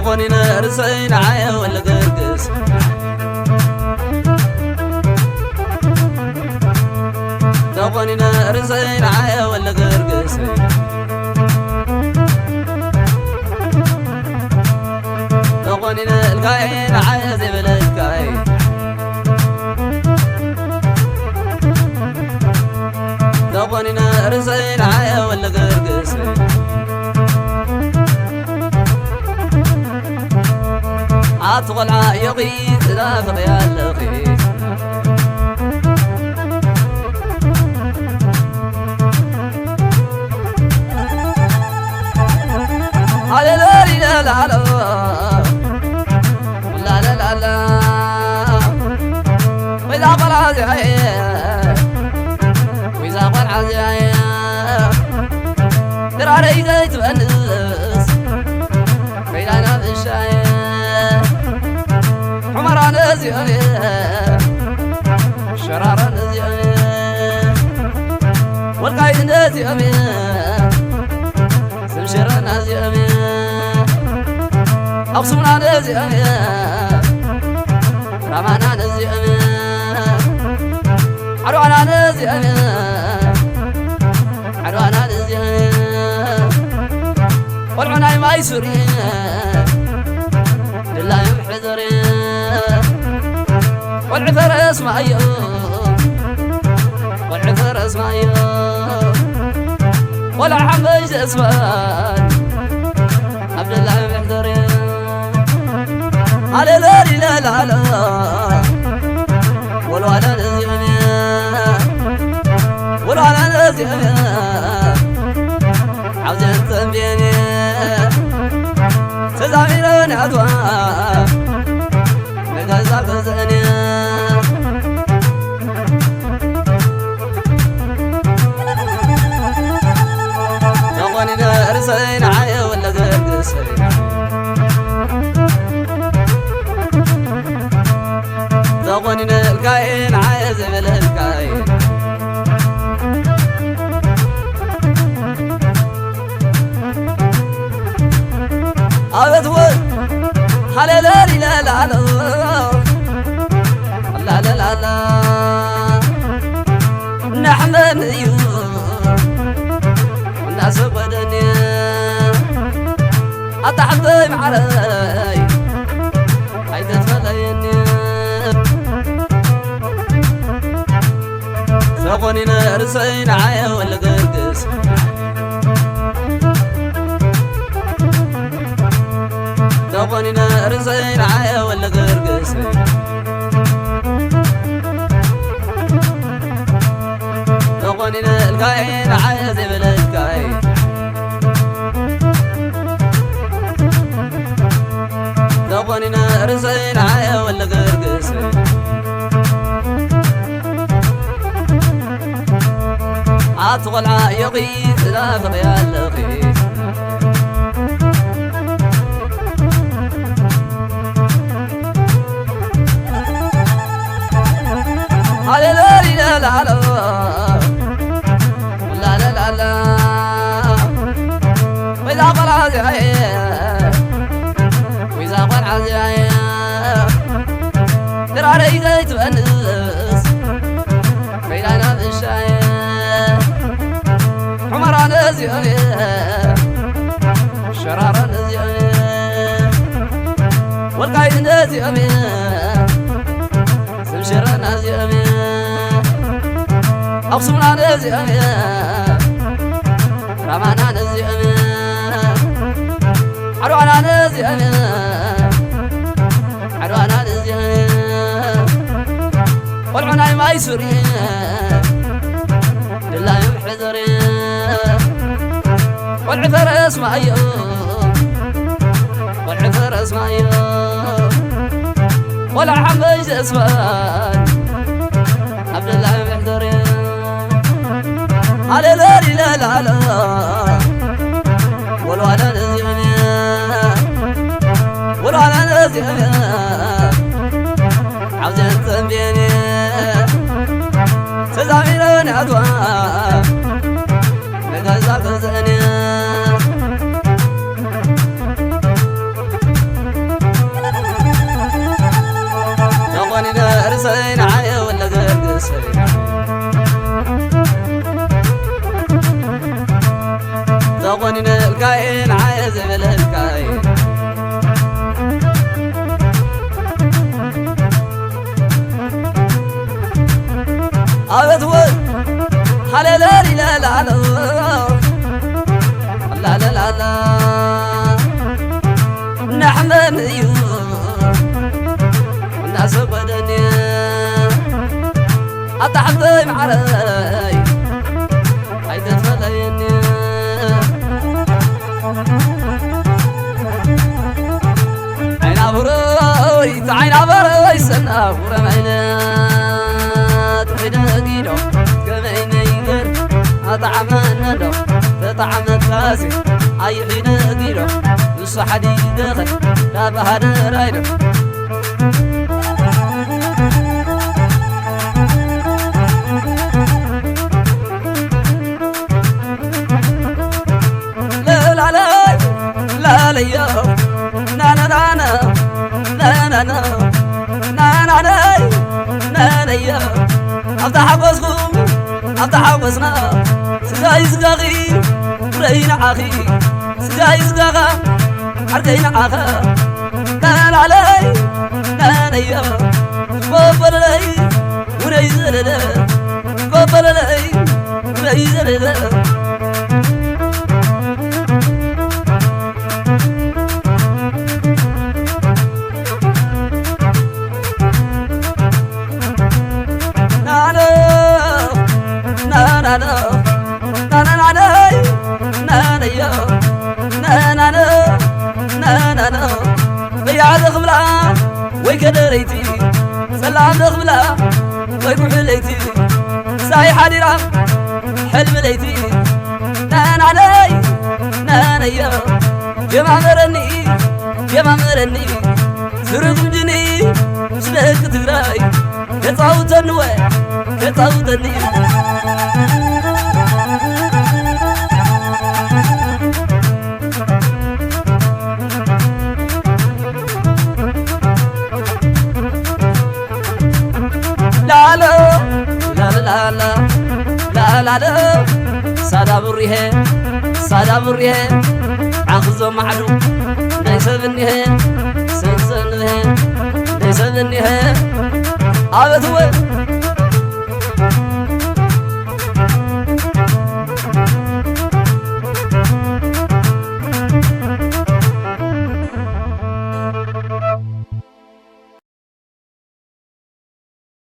تقونينا رسين عايا ولا قرقس تقونينا رسين عايا ولا قرقس تقونينا القاين عايا زي بالقاين تقونينا رسين عايا ولا قرقس أطول عايقي تلاقى يا اللقي لا لا لا لا لا لا لا لا وإذا قل عزيزي وإذا قل عزيزي ترى علي تبنس بيننا بالشاي حمرانا زياني شرارنا زياني والقايدنا زياني سمشرنا زياني أقسمنا زياني رمانا زياني عروانا زياني عروانا زياني والعناي ما يسوري لله يمحذري والعثر اسمع يوم والعثر اسمع يوم ولا حمج اسمان عبد الله يمحذري على لا لا لا لا والولا نزيمي والولا نزيمي عاوزين تنبيني تزاميرون عدوى مقازاك زني تقوني نرسين عايا ولا قرقسين تقوني نلقاين عايا زبل القاين أبدوه لا لا لا لا لا لا لا لا نحمد يوم والناس بدني أتحضر علي عيدة فليني تقوني نرسين عايا ولا قرقس تقوني نرسين عايا ولا قرقس تقوني نلقاين عايا زي بالقاين تقوني نرسين عايا ولا قرقس أطول عايقي تلاقى يا اللقي لا لا لا لا لا لا لا لا وإذا قل عزيزي وإذا قل عزيزي ترى علي تبنس بيننا بالشاي حمرانا زياني شرارنا زياني والقايدنا زياني سمشرنا زياني أقسمنا زياني رمانا زياني عروانا زياني عروانا زياني والعناي ما يسوري لله يمحذري والعثر اسمع يوم والعثر اسمع يوم ولا حمج اسمان عبد الله يمحذري على لا لا لا لا والولا نزيمي والولا نزيمي عاوزين تنبيني تزاميرون عدوى مقازاك زني غنين الكاين عايز بالكاين أبتول هلا لا لا لا لا لا لا لا نحمد الناس بدني أتحضر معاي عيد فليني عين عبروي عين عبروي سنة ورمينا تحيدا قيلو كمينا يقر أطعمنا دو تطعم الكاسي أي حين قيلو نص حديد دخل لا بهذا رايدو لا لا يا نا نا نا نا نا نا نا نا نا نا يا أفتح قصكم أفتح قصنا سجاي سجاغي رينا عخي سجاي سجاغا حركينا عخا نا نا علي نا نا يا بابا لي وريزر لا بابا لي وريزر لا ويكدريتي سلام دخبلا ويبحليتي ساي حديرة حلم ليتي نان علي نان يا جمع مرني سرق جني سلك تراي كتاوتني لا لا لا لا لا لا لا سادا بريه عخزو معلو نيسبنيه سنسنه نيسبنيه أبتوه